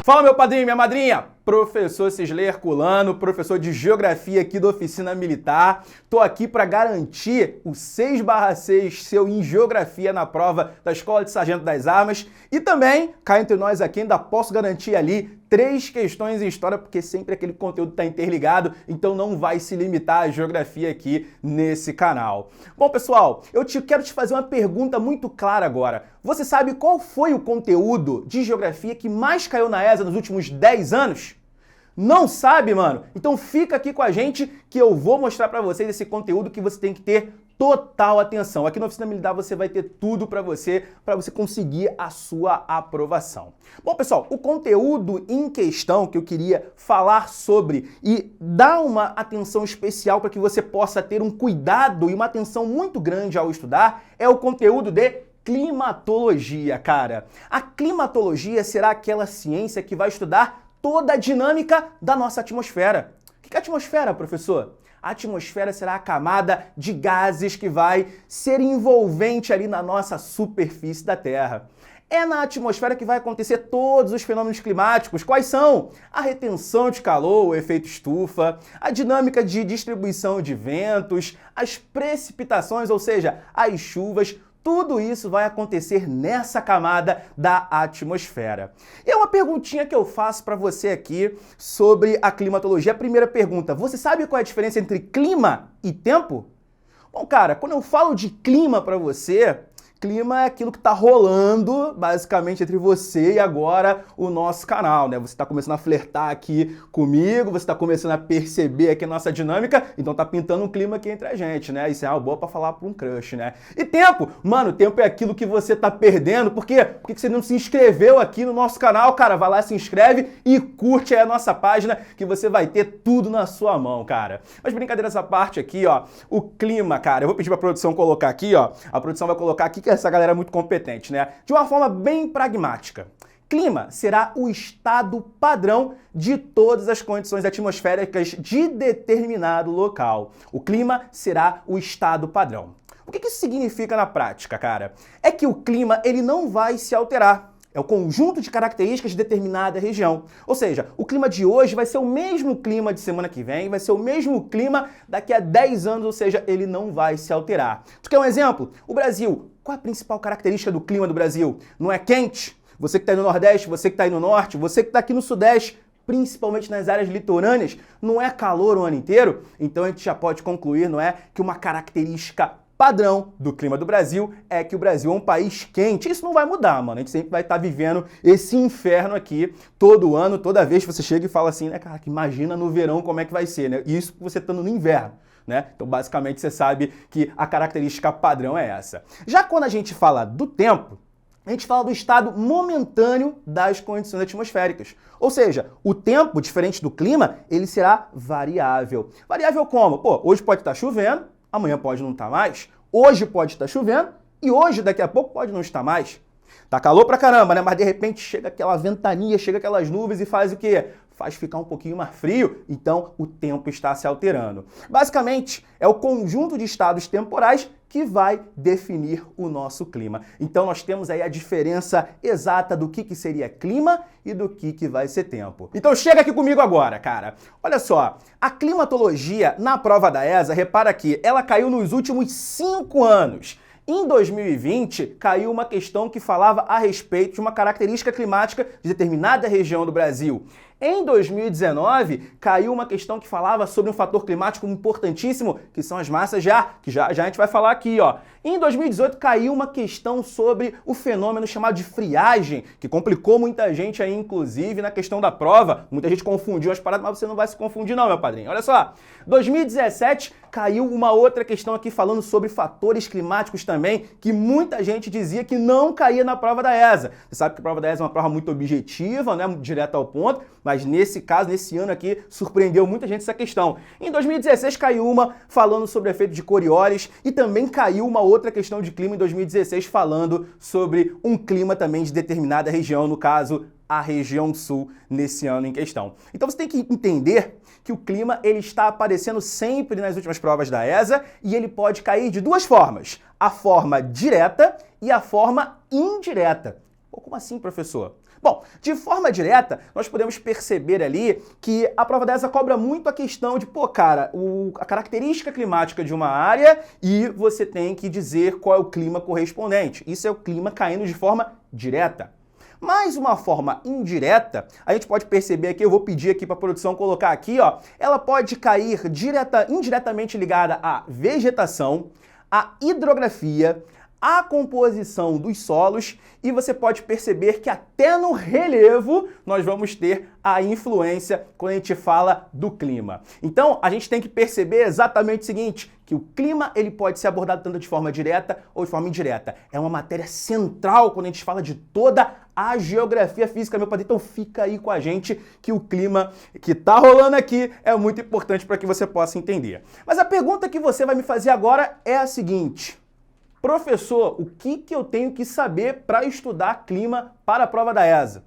Fala, meu padrinho e minha madrinha! Professor Cisley Herculano, professor de Geografia aqui da Oficina Militar. Tô aqui para garantir o 6/6 seu em Geografia na prova da Escola de Sargento das Armas. E também, cá entre nós aqui, ainda posso garantir ali 3 questões em História, porque sempre aquele conteúdo está interligado, então não vai se limitar à Geografia aqui nesse canal. Bom, pessoal, quero te fazer uma pergunta muito clara agora. Você sabe qual foi o conteúdo de Geografia que mais caiu na ESA nos últimos 10 anos? Não sabe, mano? Então fica aqui com a gente que eu vou mostrar pra vocês esse conteúdo que você tem que ter total atenção. Aqui na Oficina Militar você vai ter tudo para você conseguir a sua aprovação. Bom, pessoal, o conteúdo em questão que eu queria falar sobre e dar uma atenção especial para que você possa ter um cuidado e uma atenção muito grande ao estudar é o conteúdo de climatologia, cara. A climatologia será aquela ciência que vai estudar toda a dinâmica da nossa atmosfera. O que é a atmosfera, professor? A atmosfera será a camada de gases que vai ser envolvente ali na nossa superfície da Terra. É na atmosfera que vai acontecer todos os fenômenos climáticos. Quais são? A retenção de calor, o efeito estufa, a dinâmica de distribuição de ventos, as precipitações, ou seja, as chuvas. Tudo isso vai acontecer nessa camada da atmosfera. E é uma perguntinha que eu faço para você aqui sobre a climatologia. A primeira pergunta, você sabe qual é a diferença entre clima e tempo? Bom, cara, quando eu falo de clima para você, clima é aquilo que está rolando, basicamente, entre você e agora o nosso canal, né? Você está começando a flertar aqui comigo, você está começando a perceber aqui a nossa dinâmica, então tá pintando um clima aqui entre a gente, né? Isso é uma boa para falar para um crush, né? E tempo? Mano, tempo é aquilo que você tá perdendo, por quê? Por que você não se inscreveu aqui no nosso canal, cara? Vai lá, se inscreve e curte aí a nossa página que você vai ter tudo na sua mão, cara. Mas brincadeira essa parte aqui, ó, o clima, cara, eu vou pedir pra produção colocar aqui, ó, a produção vai colocar aqui que essa galera é muito competente, né? De uma forma bem pragmática. Clima será o estado padrão de todas as condições atmosféricas de determinado local. O clima será o estado padrão. O que isso significa na prática, cara? É que o clima ele não vai se alterar. É o conjunto de características de determinada região. Ou seja, o clima de hoje vai ser o mesmo clima de semana que vem, vai ser o mesmo clima daqui a 10 anos, ou seja, ele não vai se alterar. Tu quer um exemplo? O Brasil. Qual é a principal característica do clima do Brasil? Não é quente? Você que está aí no Nordeste, você que está aí no Norte, você que está aqui no Sudeste, principalmente nas áreas litorâneas, não é calor o ano inteiro? Então a gente já pode concluir, não é, que uma característica padrão do clima do Brasil é que o Brasil é um país quente. Isso não vai mudar, mano. A gente sempre vai estar vivendo esse inferno aqui todo ano, toda vez que você chega e fala assim, né, cara, que imagina no verão como é que vai ser, né? Isso você estando no inverno. Né? Então, basicamente, você sabe que a característica padrão é essa. Já quando a gente fala do tempo, a gente fala do estado momentâneo das condições atmosféricas. Ou seja, o tempo, diferente do clima, ele será variável. Variável como? Pô, hoje pode estar chovendo, amanhã pode não estar mais, hoje pode estar chovendo e hoje, daqui a pouco, pode não estar mais. Tá calor pra caramba, né? Mas de repente chega aquela ventania, chega aquelas nuvens e faz o quê? Faz ficar um pouquinho mais frio, então o tempo está se alterando. Basicamente, é o conjunto de estados temporais que vai definir o nosso clima. Então nós temos aí a diferença exata do que seria clima e do que vai ser tempo. Então chega aqui comigo agora, cara. Olha só, a climatologia na prova da ESA, repara aqui, ela caiu nos últimos 5 anos. Em 2020, caiu uma questão que falava a respeito de uma característica climática de determinada região do Brasil. Em 2019, caiu uma questão que falava sobre um fator climático importantíssimo, que são as massas de ar, que já a gente vai falar aqui, ó. Em 2018, caiu uma questão sobre o fenômeno chamado de friagem, que complicou muita gente aí, inclusive, na questão da prova. Muita gente confundiu as paradas, mas você não vai se confundir não, meu padrinho. Olha só, 2017, caiu uma outra questão aqui falando sobre fatores climáticos também, que muita gente dizia que não caía na prova da ESA. Você sabe que a prova da ESA é uma prova muito objetiva, né, direto ao ponto, mas nesse caso, nesse ano aqui, surpreendeu muita gente essa questão. Em 2016 caiu uma falando sobre o efeito de Coriolis e também caiu uma outra questão de clima em 2016 falando sobre um clima também de determinada região, no caso, a região sul, nesse ano em questão. Então você tem que entender que o clima ele está aparecendo sempre nas últimas provas da ESA e ele pode cair de duas formas, a forma direta e a forma indireta. Pô, como assim, professor? Bom, de forma direta, nós podemos perceber ali que a prova dessa cobra muito a questão de, pô, cara, a característica climática de uma área e você tem que dizer qual é o clima correspondente. Isso é o clima caindo de forma direta. Mas uma forma indireta, a gente pode perceber aqui, eu vou pedir aqui para a produção colocar aqui, ó, ela pode cair indiretamente ligada à vegetação, à hidrografia, a composição dos solos e você pode perceber que até no relevo nós vamos ter a influência quando a gente fala do clima. Então, a gente tem que perceber exatamente o seguinte, que o clima ele pode ser abordado tanto de forma direta ou de forma indireta. É uma matéria central quando a gente fala de toda a geografia física, meu padrinho. Então fica aí com a gente que o clima que tá rolando aqui é muito importante para que você possa entender. Mas a pergunta que você vai me fazer agora é a seguinte: professor, o que eu tenho que saber para estudar clima para a prova da ESA?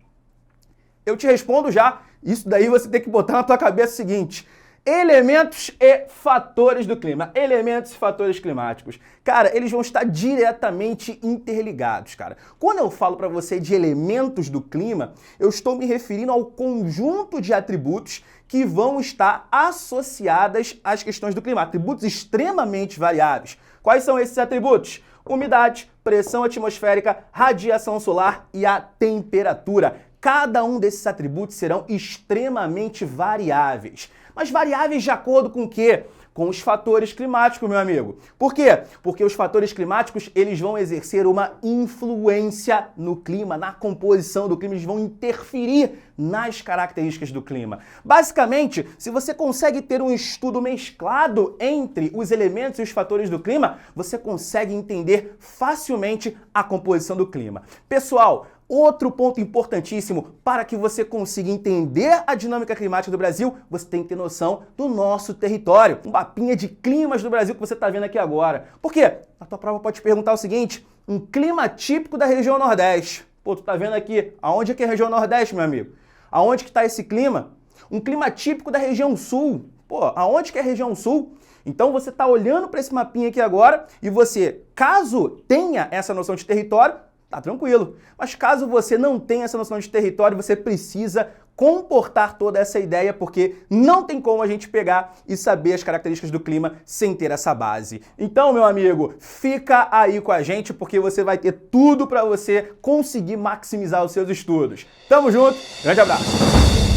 Eu te respondo já, isso daí você tem que botar na tua cabeça o seguinte: elementos e fatores do clima. Elementos e fatores climáticos. Cara, eles vão estar diretamente interligados, cara. Quando eu falo para você de elementos do clima, eu estou me referindo ao conjunto de atributos que vão estar associadas às questões do clima. Atributos extremamente variáveis. Quais são esses atributos? Umidade, pressão atmosférica, radiação solar e a temperatura. Cada um desses atributos serão extremamente variáveis. Mas variáveis de acordo com o quê? Com os fatores climáticos, meu amigo. Por quê? Porque os fatores climáticos, eles vão exercer uma influência no clima, na composição do clima, eles vão interferir nas características do clima. Basicamente, se você consegue ter um estudo mesclado entre os elementos e os fatores do clima, você consegue entender facilmente a composição do clima. Pessoal, outro ponto importantíssimo para que você consiga entender a dinâmica climática do Brasil, você tem que ter noção do nosso território. Um mapinha de climas do Brasil que você está vendo aqui agora. Por quê? A tua prova pode te perguntar o seguinte: um clima típico da região Nordeste. Pô, tu tá vendo aqui, aonde é que é a região Nordeste, meu amigo? Aonde que está esse clima? Um clima típico da região Sul. Pô, aonde que é a região Sul? Então você está olhando para esse mapinha aqui agora e você, caso tenha essa noção de território, tá tranquilo. Mas caso você não tenha essa noção de território, você precisa comportar toda essa ideia, porque não tem como a gente pegar e saber as características do clima sem ter essa base. Então, meu amigo, fica aí com a gente, porque você vai ter tudo para você conseguir maximizar os seus estudos. Tamo junto, grande abraço!